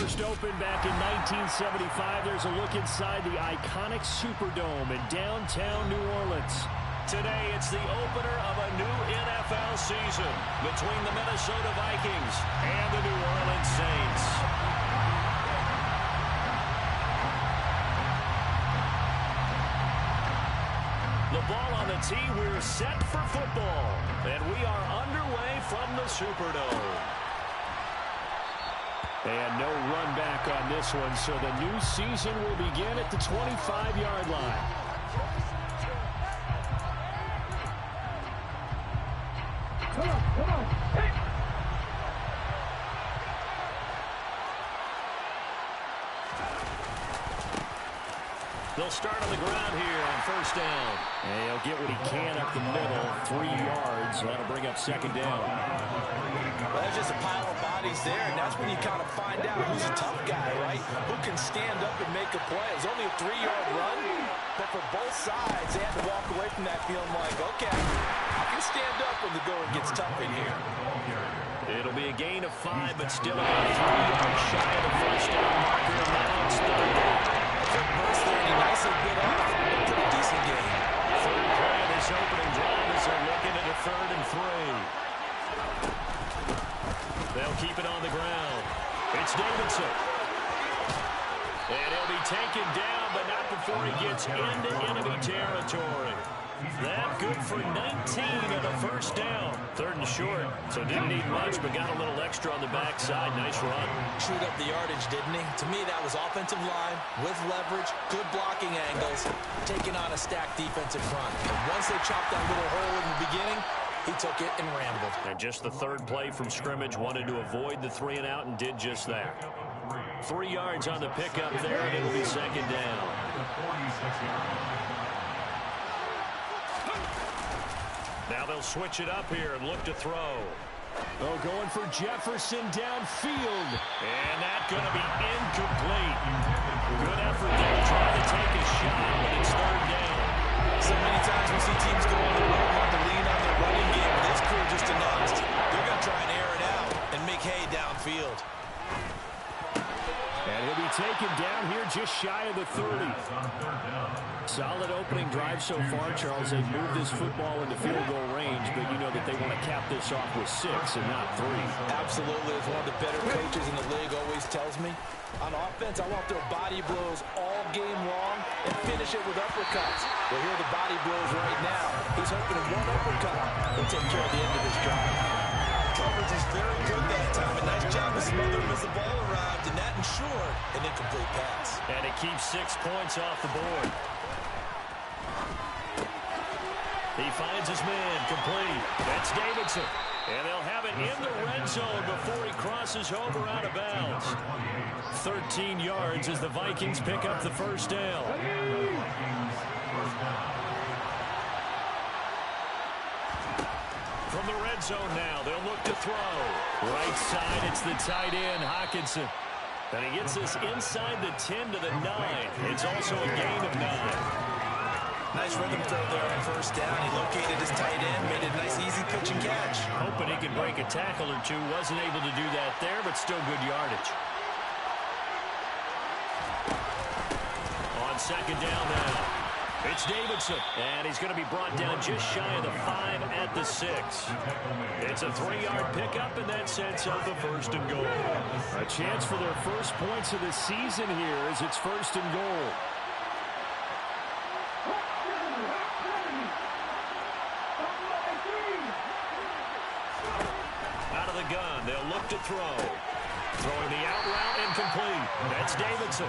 First opened back in 1975, there's a look inside the iconic Superdome in downtown New Orleans. Today, it's the opener of a new NFL season between the Minnesota Vikings and the New Orleans Saints. The ball on the tee, we're set for football, and we are underway from the Superdome. And no run back on this one, so the new season will begin at the 25-yard line. Come on, hey! They'll start on the ground here on first down. And he'll get what he can up the middle, 3 yards. That'll bring up second down. Well, there's just a pile of bodies there, and that's when you kind of find out who's a tough guy, right? Who can stand up and make a play. It was only a 3-yard run, but for both sides, they had to walk away from that feeling like, okay, I can stand up when the going gets tough in here. It'll be a gain of 5, but still about 3 yards shy of the first down marker, and now it's third down. Quick burst there, and he nicely bit off a pretty decent game. Third play of this opening drive as they're looking at a 3rd and 3. They'll keep it on the ground. It's Davidson. And he'll be taken down, but not before he gets into enemy territory. That good for 19 and a first down. 3rd and short, so didn't need much, but got a little extra on the backside. Nice run. Chewed up the yardage, didn't he? To me, that was offensive line with leverage, good blocking angles, taking on a stacked defensive front. And once they chopped that little hole in the beginning, he took it and rambled. And just the 3rd play from scrimmage, wanted to avoid the 3 and out and did just that. 3 yards on the pickup there, and it'll be second down. Now they'll switch it up here and look to throw. Oh, going for Jefferson downfield. And that's going to be incomplete. Good effort there, trying to take a shot, but it's 3rd down. So many times we see teams go on the road want to lean on their running game. This crew just announced they're going to try and air it out and make hay downfield. And he'll be taken down here just shy of the 30. Solid opening drive so far, Charles. They've moved this football into field goal range, but you know that they want to cap this off with 6 and not 3. Absolutely. As one of the better coaches in the league always tells me, on offense, I want their body blows all game long and finish it with uppercuts. Well, here are the body blows right now. He's hoping one uppercut will take care of the end of his drive. Coverage is very good that time. A nice job to smother him as the ball arrived, and that ensured an incomplete pass. And it keeps 6 points off the board. He finds his man, complete. That's Davidson. And they'll have it in the red zone before he crosses over out of bounds. 13 yards as the Vikings pick up the first down. From the red zone now, they'll look to throw. Right side, it's the tight end, Hockenson. And he gets this inside the 10 to the 9. It's also a gain of 9. Nice rhythm throw there on first down. He located his tight end, made a nice easy pitch and catch. Hoping he could break a tackle or two. Wasn't able to do that there, but still good yardage. On second down now, it's Davidson. And he's going to be brought down just shy of the 5 at the 6. It's a 3-yard pickup, and that sets up the 1st and goal. A chance for their first points of the season here as it's 1st and goal. Gun. They'll look to throw. Throwing the out route incomplete. That's Davidson.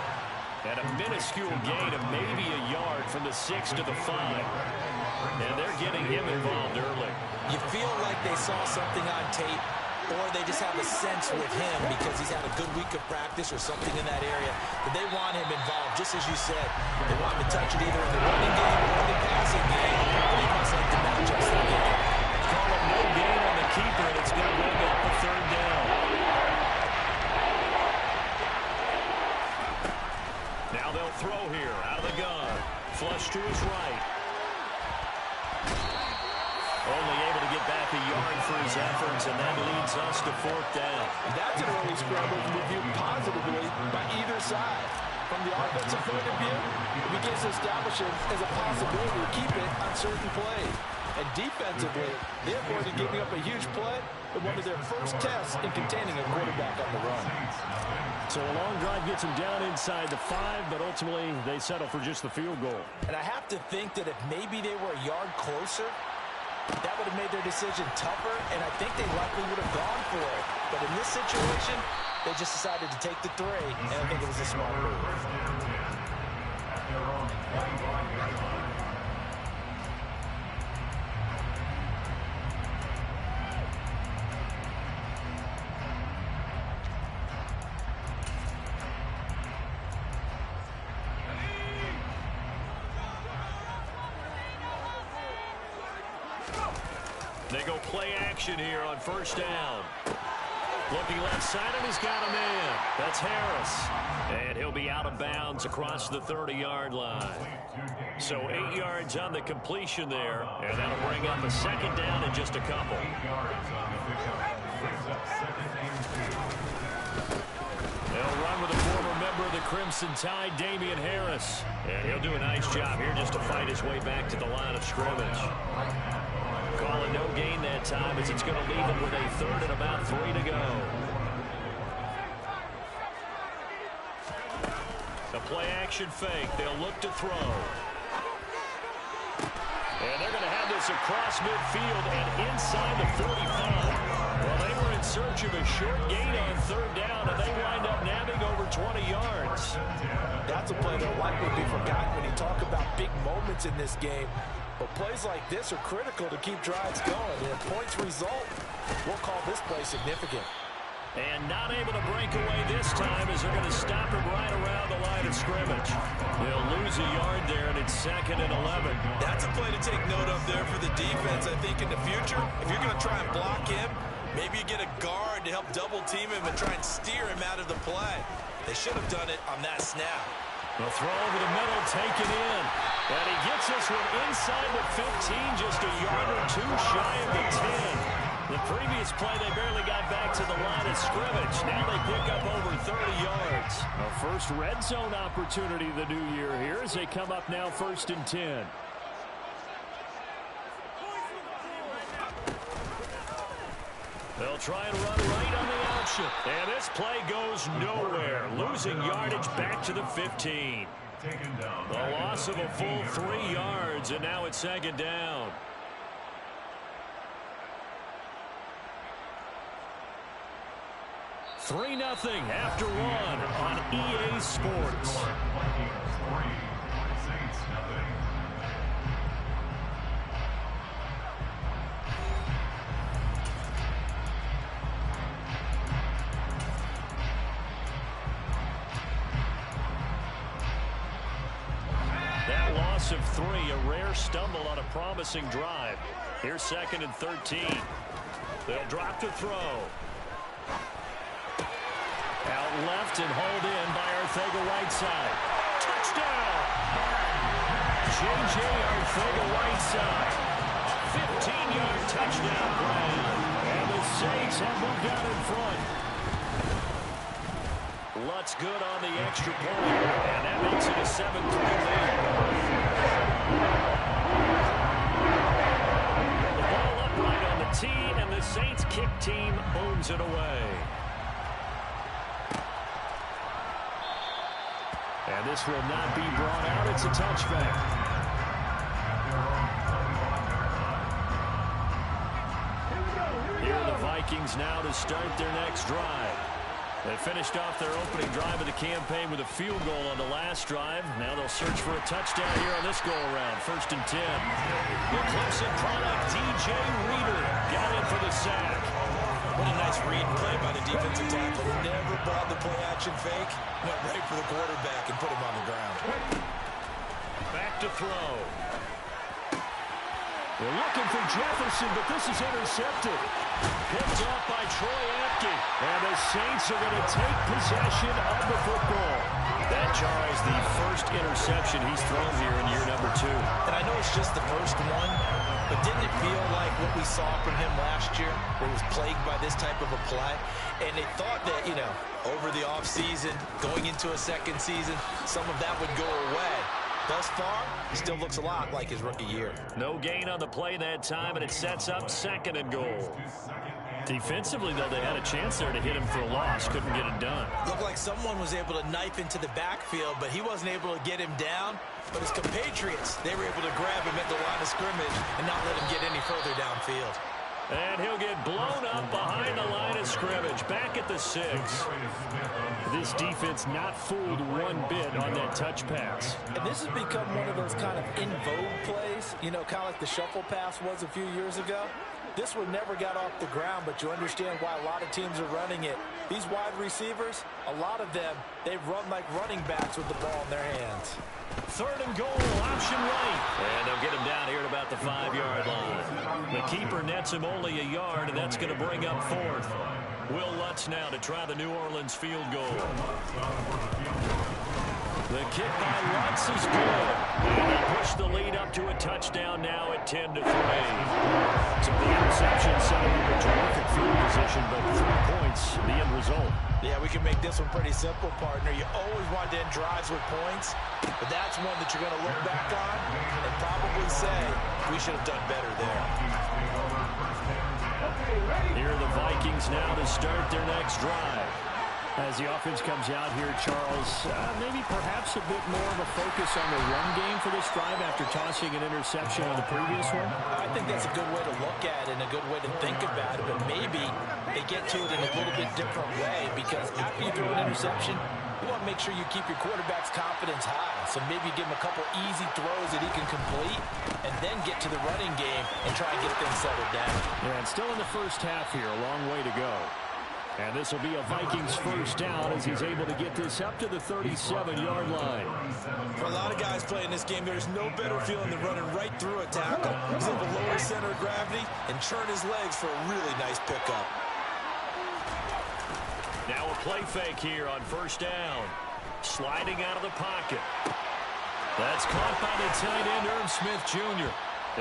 And a minuscule gain of maybe a yard from the 6 to the 5. And they're getting him involved early. You feel like they saw something on tape, or they just have a sense with him because he's had a good week of practice or something in that area that they want him involved, just as you said. They want him to touch it either in the running game or the passing game. But he must like the matchups they get. Call it no gain on the keeper, and it's going to bring up the 3rd down. Now they'll throw here out of the gun. Flush to his right. Only able to get back a yard for his efforts, and that leads us to fourth down. And that's an early scramble reviewed positively by either side. From the offensive point of view, it begins to establish it as a possibility to keep it on certain plays. And defensively, they're going to giving up a huge play in one of their first tests in containing a quarterback on the run. So a long drive gets them down inside the 5, but ultimately they settle for just the field goal. And I have to think that if maybe they were a yard closer, that would have made their decision tougher, and I think they likely would have gone for it. But in this situation, they just decided to take the 3, and I think it was a smart move. They go play action here on first down. Looking left side, and he's got a man. That's Harris. And he'll be out of bounds across the 30-yard line. So 8 yards on the completion there, and that'll bring up a second down in just a couple. They'll run with a former member of the Crimson Tide, Damian Harris. And he'll do a nice job here just to fight his way back to the line of scrimmage. Calling no gain that time as it's going to leave him with a third and about 3 to go. The play action fake. They'll look to throw. And they're going to have this across midfield and inside the 45. Well, they were in search of a short gain on third down, and they wind up nabbing over 20 yards. That's a play that will likely be forgotten when you talk about big moments in this game. But plays like this are critical to keep drives going. And if points result, we'll call this play significant. And not able to break away this time as they're going to stop him right around the line of scrimmage. They'll lose a yard there, and it's 2nd and 11. That's a play to take note of there for the defense. I think in the future, if you're going to try and block him, maybe you get a guard to help double team him and try and steer him out of the play. They should have done it on that snap. The throw over the middle, taken in. And he gets this one inside the 15, just a yard or 2 shy of the 10. The previous play, they barely got back to the line of scrimmage. Now they pick up over 30 yards. A first red zone opportunity the new year here as they come up now 1st and 10. They'll try and run right on the option. And this play goes nowhere. Losing yardage back to the 15. The loss of a full 3 yards, and now it's 2nd down. Three 0 after 1 on EA Sports. That loss of 3, a rare stumble on a promising drive. Here's 2nd and 13. They'll drop to throw. Out left and hauled in by Arcega-Whiteside. Touchdown! J.J. Arcega-Whiteside. 15-yard touchdown play. And the Saints have moved out in front. Lutz good on the extra point. And that makes it a 7-3 lead. The ball upright on the tee, and the Saints kick team owns it away. And this will not be brought out. It's a touchback. Here are the Vikings now to start their next drive. They finished off their opening drive of the campaign with a field goal on the last drive. Now they'll search for a touchdown here on this go-around. 1st and 10. The Clemson product, DJ Reader, got in for the sack. What a nice read and play by the defensive tackle. Never brought the play-action fake. Went right for the quarterback and put him on the ground. Back to throw. They're looking for Jefferson, but this is intercepted. Picked off by Troy Apke. And the Saints are going to take possession of the football. That, Charles, the first interception he's thrown here in year number 2. And I know it's just the first one, but didn't it feel like what we saw from him last year, where he was plagued by this type of a play? And they thought that, you know, over the offseason, going into a second season, some of that would go away. Thus far, still looks a lot like his rookie year. No gain on the play that time, and it sets up 2nd and goal. Defensively, though, they had a chance there to hit him for a loss. Couldn't get it done. Looked like someone was able to knife into the backfield, but he wasn't able to get him down. But his compatriots, they were able to grab him at the line of scrimmage and not let him get any further downfield. And he'll get blown up behind the line of scrimmage, back at the 6. This defense not fooled one bit on that touch pass. And this has become one of those kind of in vogue plays, you know, kind of like the shuffle pass was a few years ago. This one never got off the ground, but you understand why a lot of teams are running it. These wide receivers, a lot of them, they run like running backs with the ball in their hands. 3rd and goal, option right. And they'll get him down here at about the 5-yard line. The keeper nets him only a yard, and that's going to bring up 4th. Will Lutz now to try the New Orleans field goal. The kick by Lutz is good. And they push the lead up to a touchdown now at 10-3. So the interception set him in a terrific field position, but 3 points, the end result. Yeah, we can make this one pretty simple, partner. You always want to end drives with points, but that's one that you're going to look back on and probably say, we should have done better there. Here are the Vikings now to start their next drive. As the offense comes out here, Charles, maybe perhaps a bit more of a focus on the run game for this drive after tossing an interception on the previous one? I think that's a good way to look at it and a good way to think about it, but maybe they get to it in a little bit different way, because after you throw an interception, you want to make sure you keep your quarterback's confidence high. So maybe give him a couple easy throws that he can complete and then get to the running game and try and get things settled down. Yeah, and still in the first half here, a long way to go. And this will be a Vikings first down as he's able to get this up to the 37-yard line. For a lot of guys playing this game, there's no better feeling than running right through a tackle. He's able to lower his center of gravity and churn his legs for a really nice pickup. Now a play fake here on first down. Sliding out of the pocket. That's caught by the tight end, Irv Smith Jr.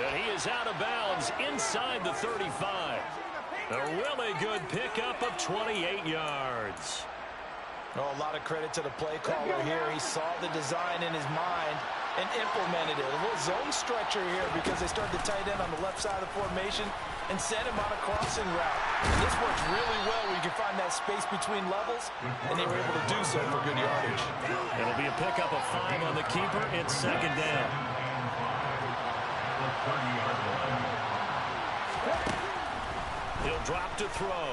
And he is out of bounds inside the 35. A really good pickup of 28 yards. Oh, a lot of credit to the play caller here. He saw the design in his mind and implemented it. A little zone stretcher here because they started the tight end on the left side of the formation and sent him on a crossing route. And this works really well where you can find that space between levels, and they were able to do so for good yardage. It'll be a pickup of 5 on the keeper. It's 2nd down. He'll drop to throw.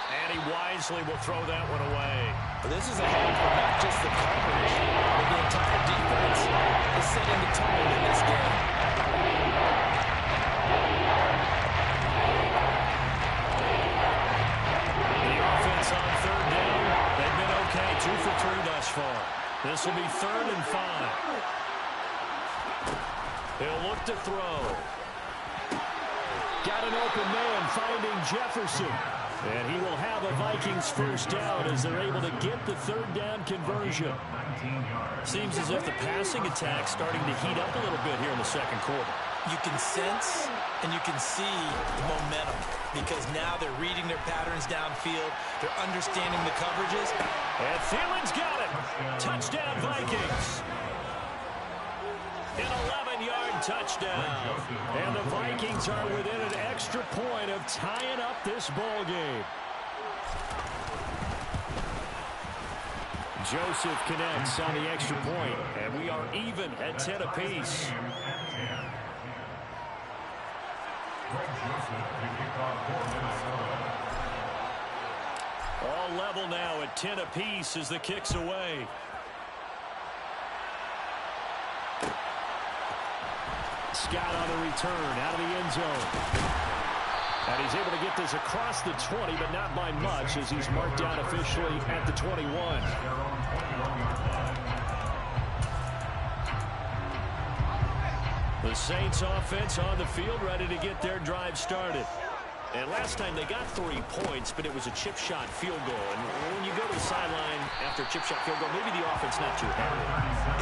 And he wisely will throw that one away. This is a home for not just the coverage, but the entire defense is setting the tone in this game. The offense on 3rd down, they've been okay. 2 for 3 thus far. This will be 3rd and 5. He'll look to throw. Got an open man finding Jefferson. And he will have a Vikings first down as they're able to get the 3rd down conversion. Seems as if the passing attack's starting to heat up a little bit here in the 2nd quarter. You can sense and you can see the momentum because now they're reading their patterns downfield. They're understanding the coverages. And Thielen's got it. Touchdown, Vikings. An 11-yard touchdown. And the Vikings are within an extra point of tying up this ball game. Joseph connects on the extra point, and we are even at 10 apiece. All level now at 10 apiece as the kick's away. Scott on the return out of the end zone. And he's able to get this across the 20, but not by much as he's marked down officially at the 21. The Saints offense on the field ready to get their drive started. And last time they got 3 points, but it was a chip shot field goal. And when you go to the sideline after a chip shot field goal, maybe the offense not too happy.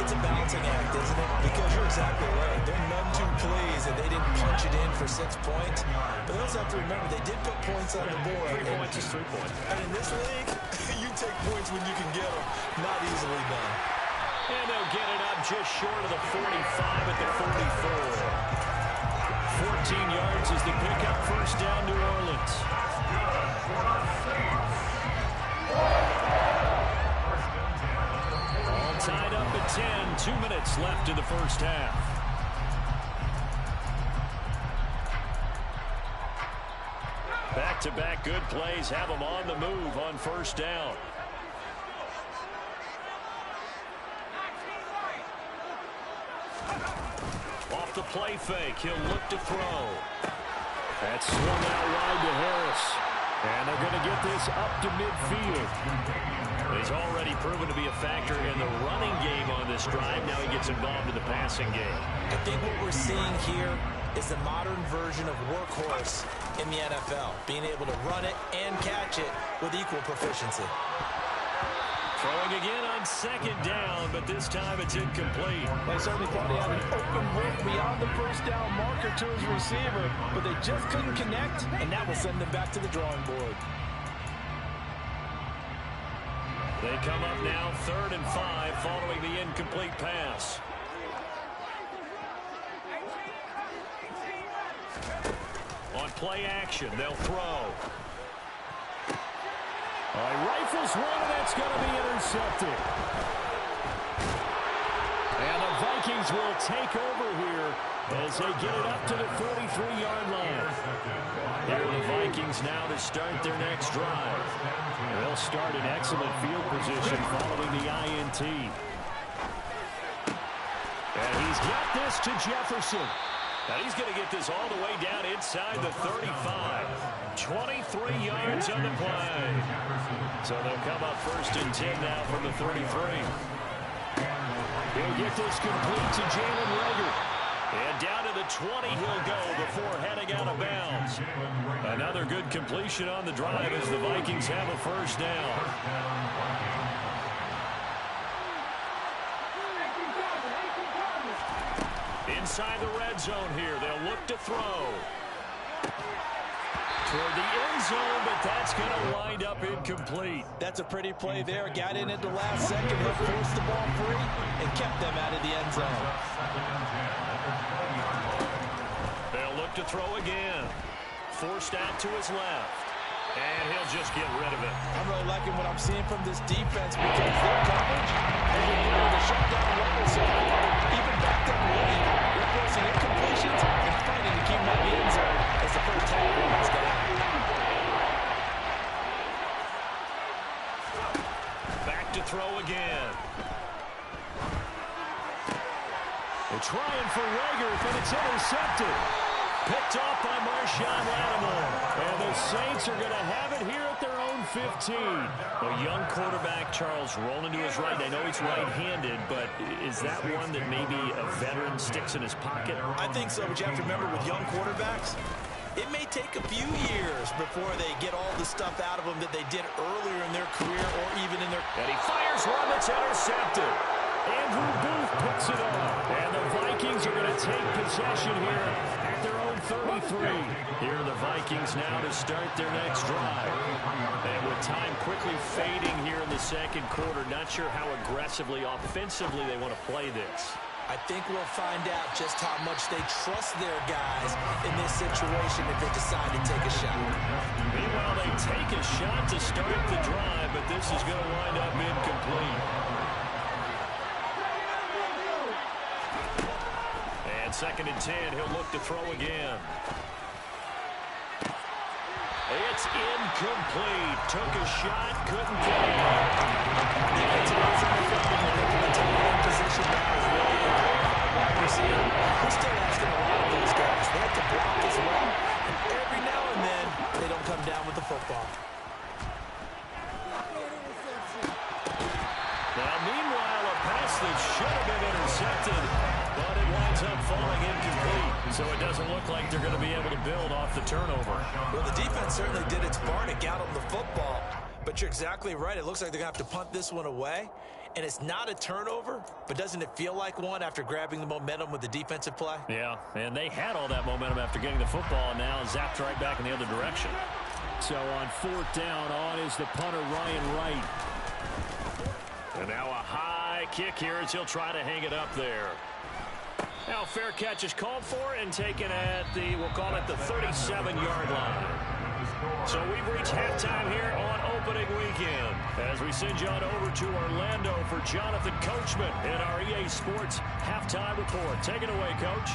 It's a balancing act, isn't it? Because you're exactly right. They're none too pleased and they didn't punch it in for 6 points. But they also have to remember they did put points on the board. 3 points is 3 points. And in this league, you take points when you can get them. Not easily done. And they'll get it up just short of the 45 at the 44. 14 yards as the pickup, first down, New Orleans. All tied up at 10, 2 minutes left in the first half. Back-to-back good plays have them on the move on first down. Off the play fake, he'll look to throw. That's swung out wide to Harris. And they're going to get this up to midfield. He's already proven to be a factor in the running game on this drive. Now he gets involved in the passing game. I think what we're seeing here is the modern version of workhorse in the NFL. Being able to run it and catch it with equal proficiency. Throwing again on second down, but this time it's incomplete. They certainly thought he had an open look beyond the first down marker to his receiver, but they just couldn't connect, and that will send them back to the drawing board. They come up now 3rd and 5 following the incomplete pass. On play action, they'll throw. Rifles one, and that's going to be intercepted. And the Vikings will take over here as they get it up to the 43-yard line. Here are the Vikings now to start their next drive. They'll start in excellent field position following the INT. And he's got this to Jefferson. Now he's going to get this all the way down inside the 35. 23 yards on the play. So they'll come up 1st and 10 now from the 33. He'll get this complete to Jalen Reagor. And down to the 20 he'll go before heading out of bounds. Another good completion on the drive as the Vikings have a first down. Inside the red zone here, they'll look to throw. Toward the end zone, but that's going to wind up incomplete. That's a pretty play there. Got in at the last second, helped force the ball free, and kept them out of the end zone. They'll look to throw again. Forced out to his left. And he'll just get rid of it. I'm really liking what I'm seeing from this defense because their coverage has been able to shut down Russell. So even back them late, they're forcing incompletions and fighting to keep them out of the end zone as the first half winds down. Back to throw again. They're trying for Reagor, but it's intercepted. Picked off by Marshawn Lattimore. And the Saints are going to have it here at their own 15. A young quarterback, Charles, rolling to his right. I know he's right-handed, but is that one that maybe a veteran sticks in his pocket? I think so, but you have to remember with young quarterbacks, it may take a few years before they get all the stuff out of them that they did earlier in their career or even in their... And he fires one that's intercepted. Andrew Booth picks it up. And the Vikings are going to take possession here at their own 33. Here are the Vikings now to start their next drive. And with time quickly fading here in the second quarter, not sure how aggressively, offensively they want to play this. I think we'll find out just how much they trust their guys in this situation if they decide to take a shot. Meanwhile, they take a shot to start the drive, but this is going to wind up incomplete. And 2nd and 10, he'll look to throw again. It's incomplete. Took a shot, couldn't get it. Position now is really wide receiver. We're still asking a lot of those guys. They have to block as well. And every now and then, they don't come down with the football. Now, meanwhile, a pass that should have been intercepted, but it winds up falling incomplete. So it doesn't look like they're going to be able to build off the turnover. Well, the defense certainly did its part to get them the football. But you're exactly right. It looks like they're going to have to punt this one away. And it's not a turnover, but doesn't it feel like one after grabbing the momentum with the defensive play? Yeah, and they had all that momentum after getting the football, and now zapped right back in the other direction. So on 4th down, on is the punter, Ryan Wright. And now a high kick here as he'll try to hang it up there. Now fair catch is called for and taken at the, we'll call it the 37-yard line. So we've reached halftime here on opening weekend as we send you on over to Orlando for Jonathan Coachman in our EA Sports Halftime Report. Take it away, Coach.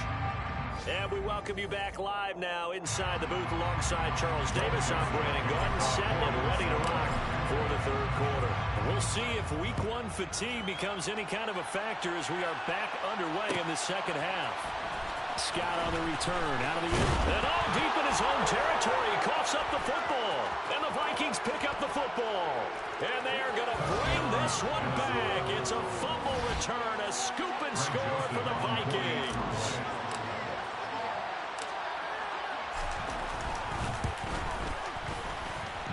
And we welcome you back live now inside the booth alongside Charles Davis. I'm Brandon Gordon, set and ready to rock for the third quarter. We'll see if week one fatigue becomes any kind of a factor as we are back underway in the second half. Scott on the return, out of the end. And all deep in his home territory, he coughs up the football. And the Vikings pick up the football. And they are going to bring this one back. It's a fumble return, a scoop and score for the Vikings.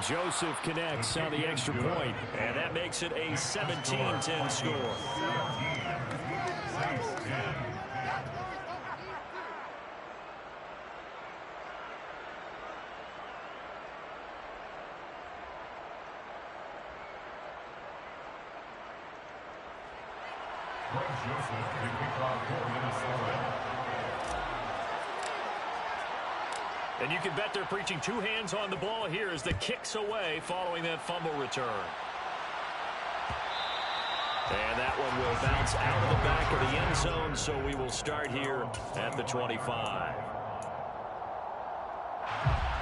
Joseph connects on the extra point. And that makes it a 17-10 score. And you can bet they're preaching two hands on the ball here as the kick's away following that fumble return. And that one will bounce out of the back of the end zone, so we will start here at the 25.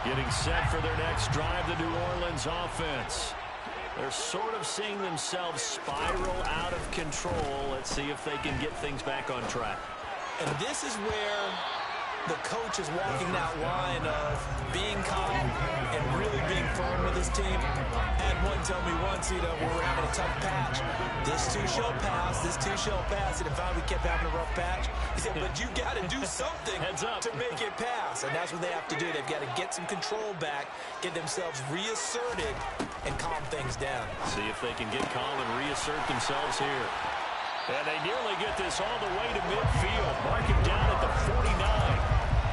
Getting set for their next drive, the New Orleans offense. They're sort of seeing themselves spiral out of control. Let's see if they can get things back on track. And this is where the coach is walking that line of being calm and really being firm with his team. I had one tell me once, when we're having a tough patch, this too shall pass, this too shall pass. And if we kept having a rough patch, he said, but you got to do something to make it pass. And that's what they have to do. They've got to get some control back, get themselves reasserted, and calm things down. See if they can get calm and reassert themselves here. And they nearly get this all the way to midfield. Mark it down at the 49.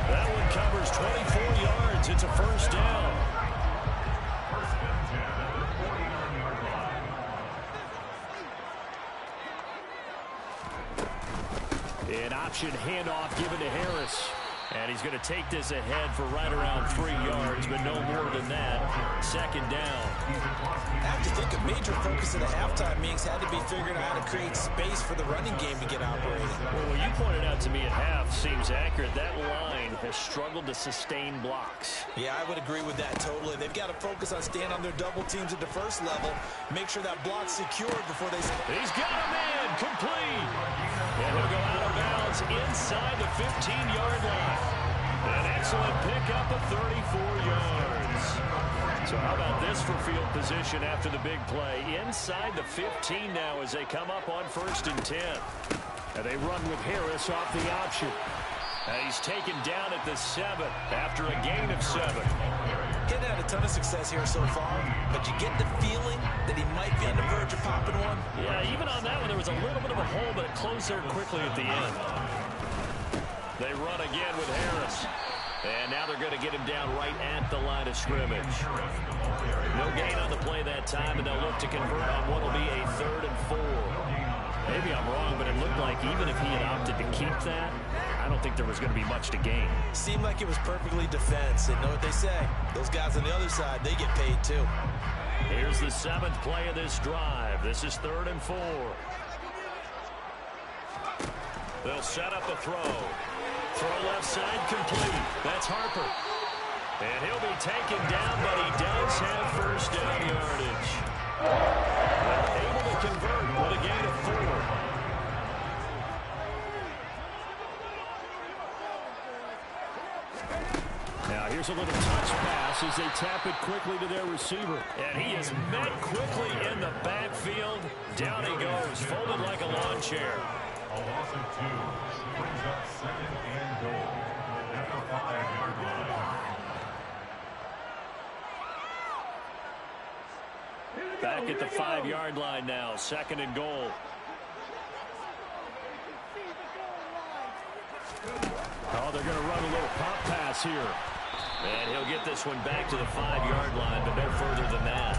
That one covers 24 yards. It's a first down. An option handoff given to Harris. And he's going to take this ahead for right around 3 yards, but no more than that. Second down. I have to think a major focus of the halftime meetings had to be figuring out how to create space for the running game to get operating. Well, what you pointed out to me at half seems accurate. That line has struggled to sustain blocks. Yeah, I would agree with that totally. They've got to focus on staying on their double teams at the first level, make sure that block's secured before they... He's got a man, complete. And he'll go out of bounds inside the 15-yard line. An excellent pickup of 34 yards. So how about this for field position after the big play? Inside the 15 now as they come up on 1st and 10. And they run with Harris off the option. And he's taken down at the 7 after a gain of 7. Hadn't had a ton of success here so far, but you get the feeling that he might be on the verge of popping one. Yeah, even on that one, there was a little bit of a hole, but it closed there quickly at the end. They run again with Harris. And now they're going to get him down right at the line of scrimmage. No gain on the play that time, and they'll look to convert on what will be a 3rd and 4. Maybe I'm wrong, but it looked like even if he had opted to keep that, I don't think there was going to be much to gain. Seemed like it was perfectly defense. And know what they say? Those guys on the other side, they get paid too. Here's the 7th play of this drive. This is 3rd and 4. They'll set up a throw. Throw left side complete. That's Harper. And he'll be taken down, but he does have first down yardage. They're able to convert with a gain of 4. Now here's a little touch pass as they tap it quickly to their receiver. And he is met quickly in the backfield. Down he goes, folded like a lawn chair. A loss of 2 brings up 2nd and goal. Back at the 5-yard line now, 2nd and goal. Oh, they're going to run a little pop pass here. And he'll get this one back to the 5-yard line, but no further than that.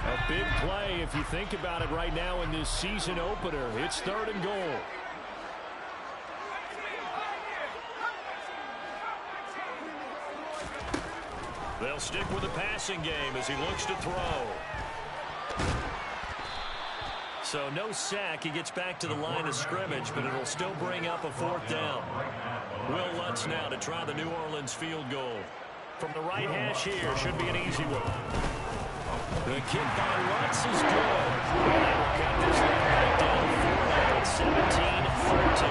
A big play if you think about it right now in this season opener. It's 3rd and goal. They'll stick with the passing game as he looks to throw. So no sack. He gets back to the line of scrimmage, but it'll still bring up a 4th down. Will Lutz now to try the New Orleans field goal. From the right hash here, should be an easy one. The kick by Lutz is good. They will cut this back down 17-13.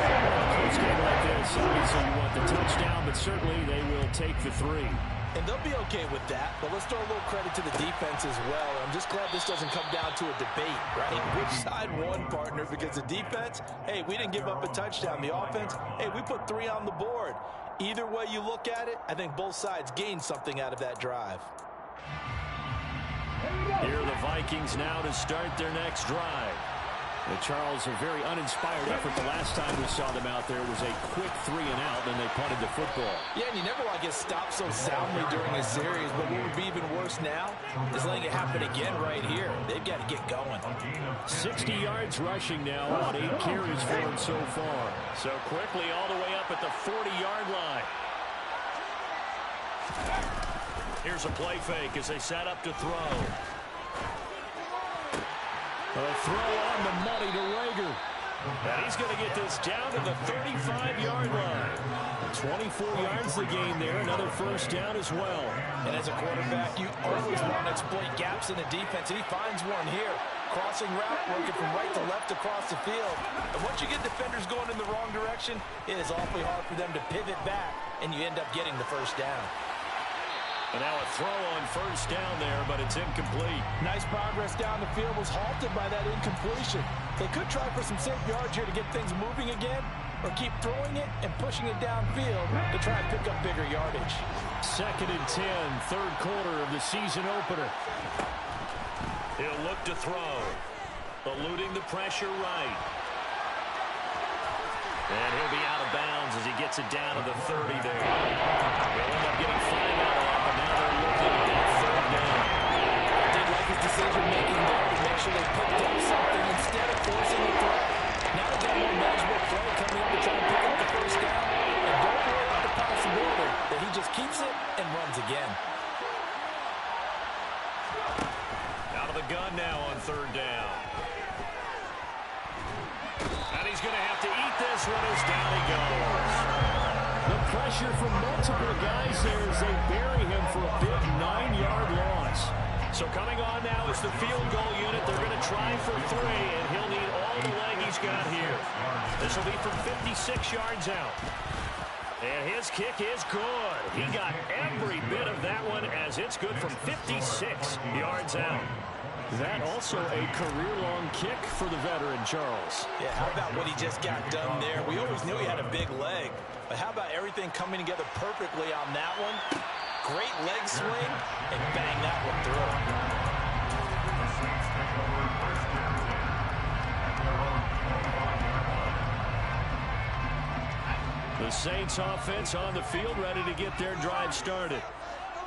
A close game like this, obviously you want the touchdown, but certainly they will take the 3. And they'll be okay with that, but let's throw a little credit to the defense as well. I'm just glad this doesn't come down to a debate, right? Which side won, partner? Because the defense, hey, we didn't give up a touchdown. The offense, hey, we put 3 on the board. Either way you look at it, I think both sides gained something out of that drive. Here are the Vikings now to start their next drive. Charles, a very uninspired effort. The last time we saw them out there was a quick 3 and out, and they punted the football. Yeah, and you never want to get stopped so soundly during a series, but what would be even worse now is letting it happen again right here. They've got to get going. 60 yards rushing now on 8 carries for him so far. So quickly all the way up at the 40-yard line. Here's a play fake as they set up to throw. A throw on the money to Rager. And he's going to get this down to the 35-yard line. 24 yards the game there. Another 1st down as well. And as a quarterback, you always want to exploit gaps in the defense, and he finds one here. Crossing route, working from right to left across the field. And once you get defenders going in the wrong direction, it is awfully hard for them to pivot back, and you end up getting the 1st down. And now a throw on 1st down there, but it's incomplete. Nice progress down the field was halted by that incompletion. They could try for some safe yards here to get things moving again, or keep throwing it and pushing it downfield to try and pick up bigger yardage. 2nd and 10, 3rd quarter of the season opener. He'll look to throw, eluding the pressure right. And he'll be out of bounds as he gets it down to the 30 there. He'll end up getting 5 out of that, but now they're looking at 3rd down. I did like his decision-making there to make sure they picked up something instead of forcing the throw. Now they've got more manageable play coming up to try and pick up the 1st down. And don't worry about the possibility that he just keeps it and runs again. Out of the gun now on 3rd down. And he's going to have to eat this one as down he goes. The pressure from multiple guys there as they bury him for a big 9-yard loss. So coming on now is the field goal unit. They're going to try for 3, and he'll need all the leg he's got here. This will be from 56 yards out. And his kick is good. He got every bit of that one as it's good from 56 yards out. That also a career-long kick for the veteran, Charles. Yeah, how about what he just got done there? We always knew he had a big leg, but how about everything coming together perfectly on that one? Great leg swing, and bang that one through. The Saints offense on the field ready to get their drive started.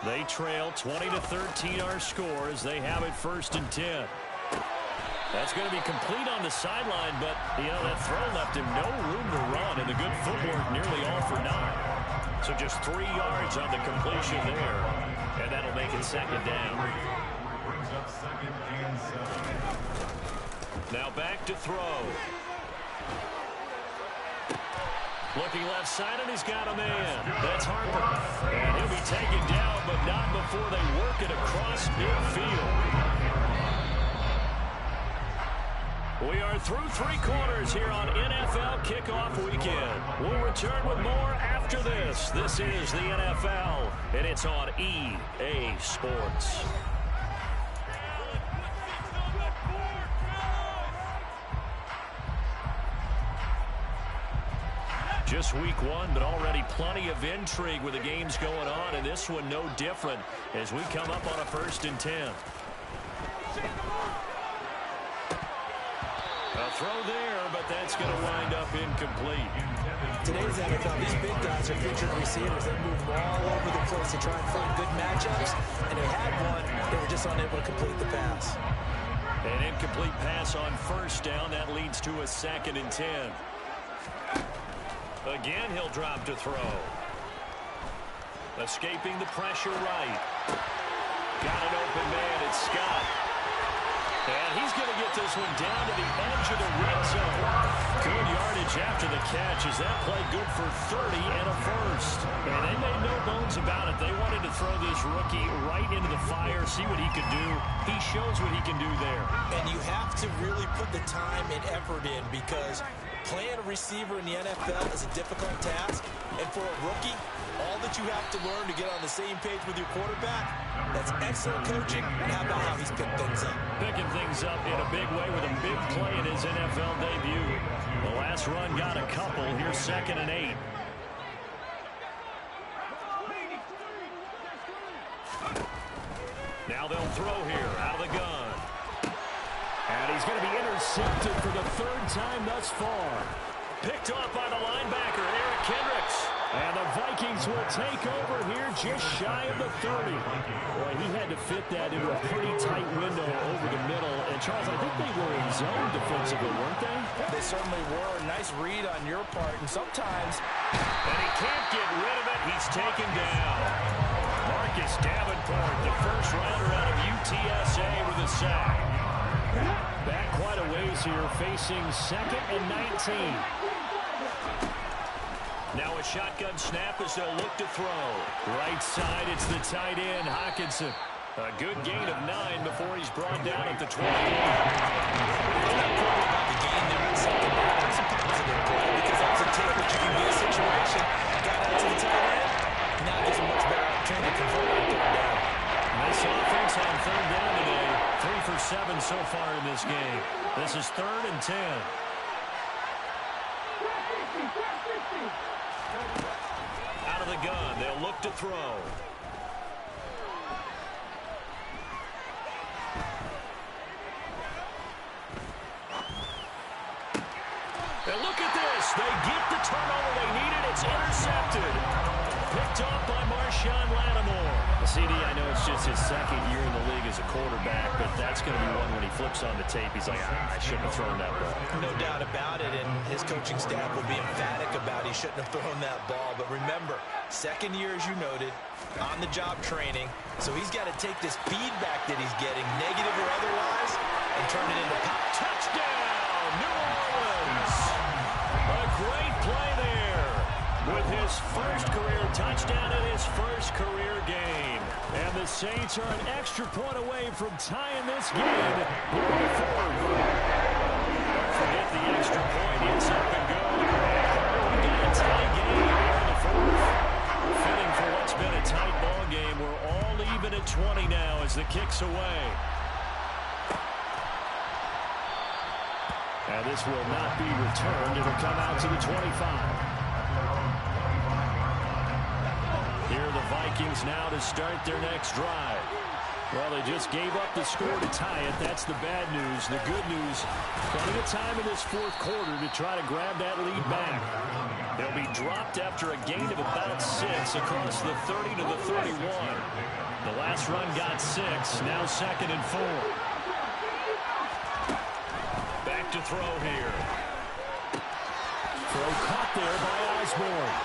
They trail 20-13 our score as they have it 1st and 10. That's going to be complete on the sideline, but, you know, that throw left him no room to run, and the good footwork nearly all for 9. So just 3 yards on the completion there, and that'll make it 2nd down. Now back to throw. Looking left side, and he's got a man. That's Harper. And he'll be taken down, but not before they work it across midfield. We are through 3 quarters here on NFL Kickoff Weekend. We'll return with more after this. This is the NFL, and it's on EA Sports. Just week one, but already plenty of intrigue with the games going on, and this one no different as we come up on a 1st and 10. A throw there, but that's going to wind up incomplete. Today's NFL, these big guys are featured receivers. They move all over the place to try and find good matchups, and they had one. They were just unable to complete the pass. An incomplete pass on 1st down. That leads to a 2nd and 10. Again, he'll drop to throw. Escaping the pressure right. Got an open man. It's Scott. And he's going to get this one down to the edge of the red zone. Good yardage after the catch. Is that play good for 30 and a 1st? And they made no bones about it. They wanted to throw this rookie right into the fire, see what he could do. He shows what he can do there. And you have to really put the time and effort in, because playing a receiver in the NFL is a difficult task. And for a rookie, all that you have to learn to get on the same page with your quarterback, that's excellent coaching. And how about how he's picked things up? Picking things up in a big way with a big play in his NFL debut. The last run got a couple. Here's 2nd and 8. Now they'll throw here out of the gun. And he's going to be intercepted for the 3rd time thus far. Picked off by the linebacker, Eric Kendricks. And the Vikings will take over here just shy of the 30. Boy, he had to fit that into a pretty tight window over the middle. And, Charles, I think they were in zone defensively, weren't they? They certainly were. Nice read on your part. And sometimes... And he can't get rid of it. He's taken down. Marcus Davenport, the 1st rounder out of UTSA with a sack. Back quite a ways here, facing 2nd and 19. Now a shotgun snap as they'll look to throw. Right side, it's the tight end, Hockenson. A good gain of 9 before he's brought down at the 20. It's not probably about the gain there on 2nd down. That's a positive play, because that's a take what you can be a situation. Got out to the tight end. Now gives a much better opportunity to convert on 3rd down. Nice offense on 3rd down today. 3 for 7 so far in this game. This is 3rd and 10. Out of the gun, they'll look to throw. And look at this. They get the turnover they needed. It's intercepted. Picked off by Marshawn Lattimore. CD, I know it's just his 2nd year in the league as a quarterback, but that's going to be one when he flips on the tape. He's like, I shouldn't have thrown that ball. No doubt about it, and his coaching staff will be emphatic about he shouldn't have thrown that ball. But remember, 2nd year, as you noted, on-the-job training, so he's got to take this feedback that he's getting, negative or otherwise, and turn it into pop. Touchdown, New Orleans! A great play there with his 1st career touchdown in his 1st career game. And the Saints are an extra point away from tying this game here in the 4th. Forget the extra point. It's up and go. We got a tie game here in the 4th. Fitting for what's been a tight ball game. We're all even at 20 now as the kick's away. And this will not be returned. It'll come out to the 25. Here are the Vikings now to start their next drive. Well, they just gave up the score to tie it. That's the bad news. The good news, plenty of time in this 4th quarter to try to grab that lead back. They'll be dropped after a gain of about 6 across the 30 to the 31. The last run got 6. Now 2nd and 4. Back to throw here. Throw caught there by Osborne.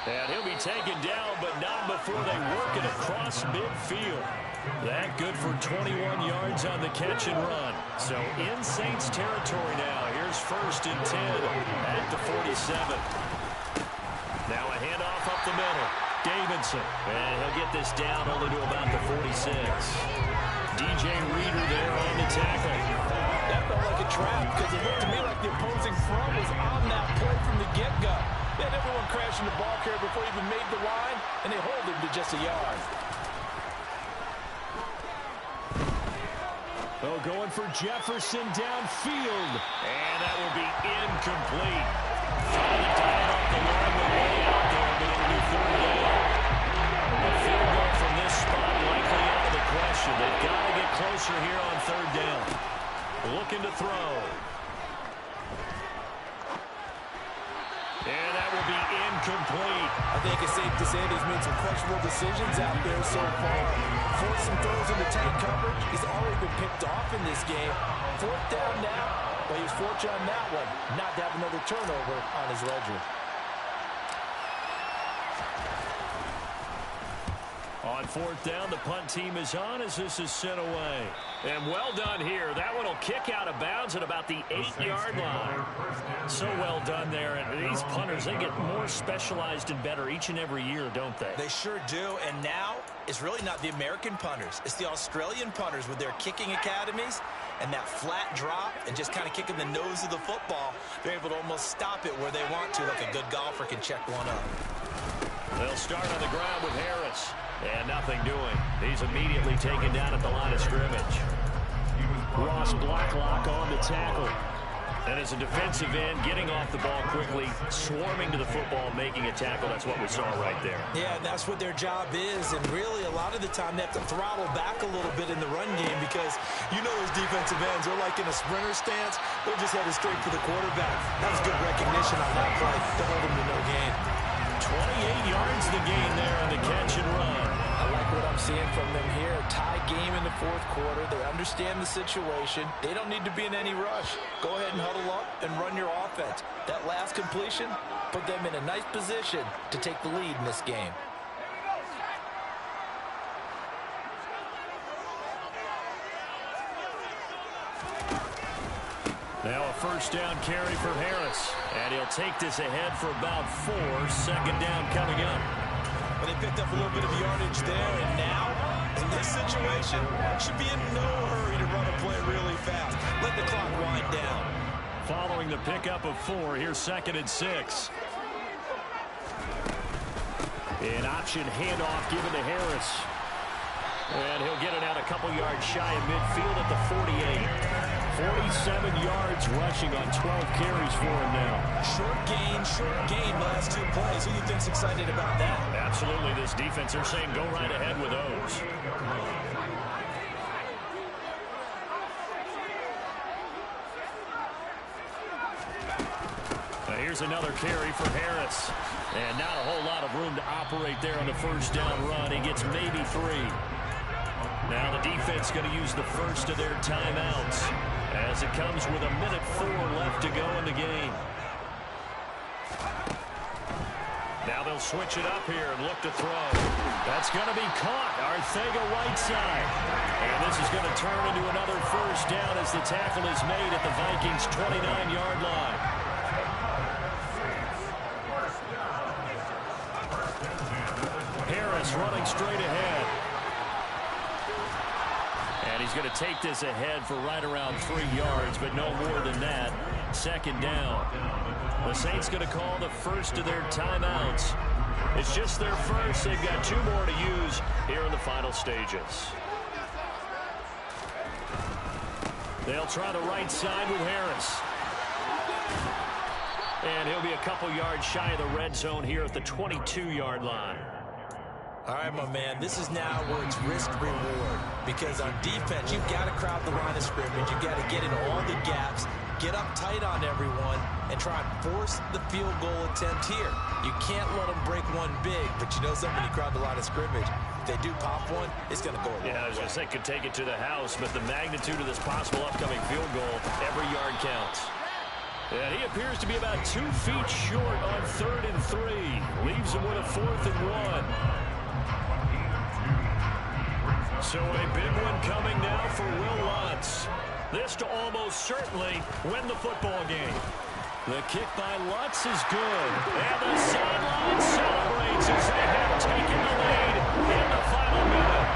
And he'll be taken down, but not before they work it across midfield. That good for 21 yards on the catch and run. So in Saints territory now. Here's 1st and 10 at the 47. Now a handoff up the middle. Davidson. And he'll get this down only to about the 46. DJ Reader there on the tackle. That felt like a trap, because it looked to me like the opposing front was on that play from the get-go. They had everyone crashing the ball carrier before he even made the line, and they hold him to just a yard. Oh, going for Jefferson downfield. And that will be incomplete. Trying to dial up the long way out there, but it'll be third down. A field goal from this spot likely out of the question. They've got to get closer here on third down. Looking to throw. And that will be incomplete. I think it's safe to say that he's made some questionable decisions out there so far. Forced some throws into tight coverage. He's already been picked off in this game. Fourth down now, but he was fortunate on that one not to have another turnover on his ledger. On fourth down, the punt team is on as this is sent away. And well done here. That one will kick out of bounds at about the 8-yard line. So well done there. And these punters, they get more specialized and better each and every year, don't they? They sure do. And now it's really not the American punters. It's the Australian punters with their kicking academies and that flat drop and just kind of kicking the nose of the football. They're able to almost stop it where they want to, like a good golfer can check one up. They'll start on the ground with Harris. And nothing doing. He's immediately taken down at the line of scrimmage. Ross Blacklock on the tackle. And as a defensive end, getting off the ball quickly, swarming to the football, making a tackle. That's what we saw right there. Yeah, that's what their job is. And really, a lot of the time, they have to throttle back a little bit in the run game because you know those defensive ends, they're like in a sprinter stance. They're just headed straight for the quarterback. That was good recognition on that play to hold him to no gain. 28 yards the gain there on the catch and run. I like what I'm seeing from them here. Tie game in the fourth quarter. They understand the situation. They don't need to be in any rush. Go ahead and huddle up and run your offense. That last completion put them in a nice position to take the lead in this game. Now a first down carry for Harris. And he'll take this ahead for about 4. Second down coming up. But they picked up a little bit of yardage there, and now, in this situation, should be in no hurry to run a play really fast. Let the clock wind down. Following the pickup of 4, here's 2nd and 6. An option handoff given to Harris. And he'll get it out a couple yards shy of midfield at the 48. 47 yards rushing on 12 carries for him now. Short gain last 2 plays. Who do you think's excited about that? Absolutely, this defense, they're saying go right ahead with those. Now here's another carry for Harris. And not a whole lot of room to operate there on the first down run. He gets maybe 3. Now the defense going to use the first of their timeouts as it comes with 1:04 left to go in the game. Now they'll switch it up here and look to throw. That's going to be caught. Arcega-Whiteside. And this is going to turn into another first down as the tackle is made at the Vikings' 29-yard line. Harris running straight ahead. And he's going to take this ahead for right around 3 yards, but no more than that. Second down. The Saints going to call the first of their timeouts. It's just their first. They've got 2 more to use here in the final stages. They'll try the right side with Harris. And he'll be a couple yards shy of the red zone here at the 22-yard line. All right, my man, this is now where it's risk-reward. Because on defense, you've got to crowd the line of scrimmage. You've got to get in all the gaps, get up tight on everyone, and try and force the field goal attempt here. You can't let them break one big, but you know something, when you crowd the line of scrimmage, if they do pop one, it's going to go a long way. Yeah, I was going to say, could take it to the house, but the magnitude of this possible upcoming field goal, every yard counts. And he appears to be about 2 feet short on 3rd and 3. Leaves him with a 4th and 1. So a big one coming now for Will Lutz. This to almost certainly win the football game. The kick by Lutz is good. And the sideline celebrates as they have taken the lead in the final minute.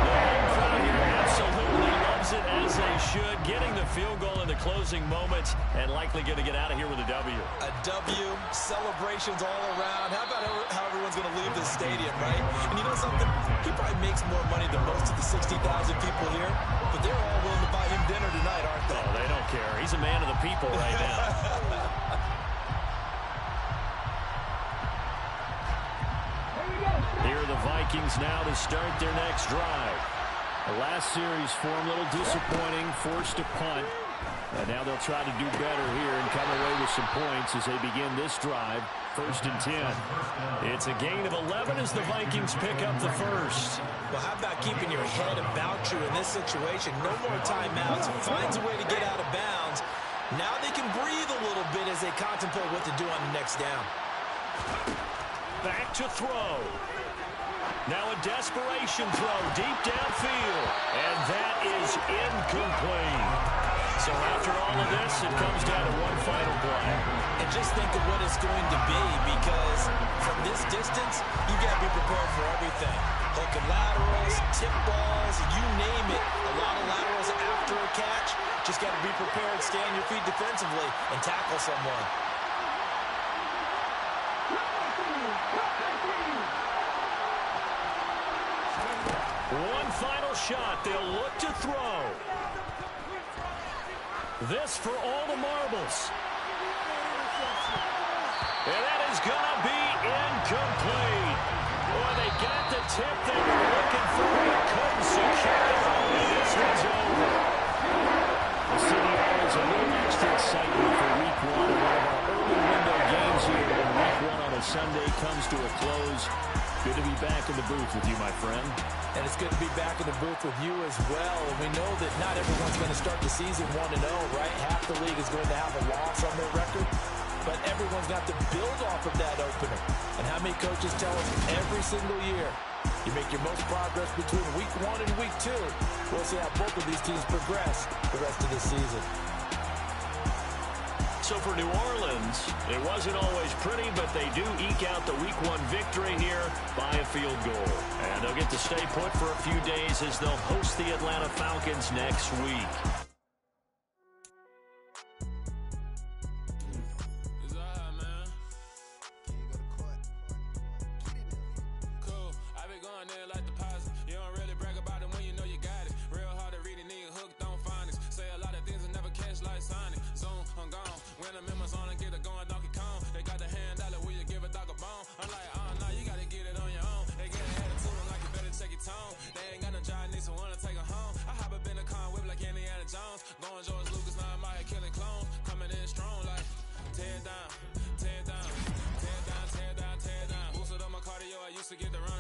The home crowd here absolutely loves it, as they should. Getting the field goal in the closing moments and likely going to get out of here with a W. A W, celebrations all around. How about how everyone's going to leave this stadium, right? And you know something? He probably makes more money than most of the 60,000 people here, but they're all willing to buy him dinner tonight, aren't they? Oh, they don't care. He's a man of the people right now. Here are the Vikings now to start their next drive. The last series for them, a little disappointing, forced to punt. And now they'll try to do better here and come away with some points as they begin this drive. 1st and 10. It's a gain of 11 as the Vikings pick up the first. Well, how about keeping your head about you in this situation? No more timeouts. Finds a way to get out of bounds. Now they can breathe a little bit as they contemplate what to do on the next down. Back to throw. Now a desperation throw deep downfield. And that is incomplete. So after all of this, it comes down to one final play. And just think of what it's going to be, because from this distance, you got to be prepared for everything. Hook and laterals, tip balls, you name it. A lot of laterals after a catch. Just got to be prepared, stay on your feet defensively, and tackle someone. One final shot. They'll look to throw. This for all the marbles. And that is going to be incomplete. Boy, they got the tip they were looking for. They couldn't secure it. And this one's over. The city always a little extra excitement for week 1. One of our early window games here when week 1 on a Sunday comes to a close. Good to be back in the booth with you, my friend. And it's good to be back in the booth with you as well. And we know that not everyone's going to start the season 1-0, right? Half the league is going to have a loss on their record. But everyone's got to build off of that opener. And how many coaches tell us every single year, you make your most progress between week 1 and week 2. We'll see how both of these teams progress the rest of this season. So for New Orleans, it wasn't always pretty, but they do eke out the week 1 victory here by a field goal. And they'll get to stay put for a few days as they'll host the Atlanta Falcons next week. To get the run.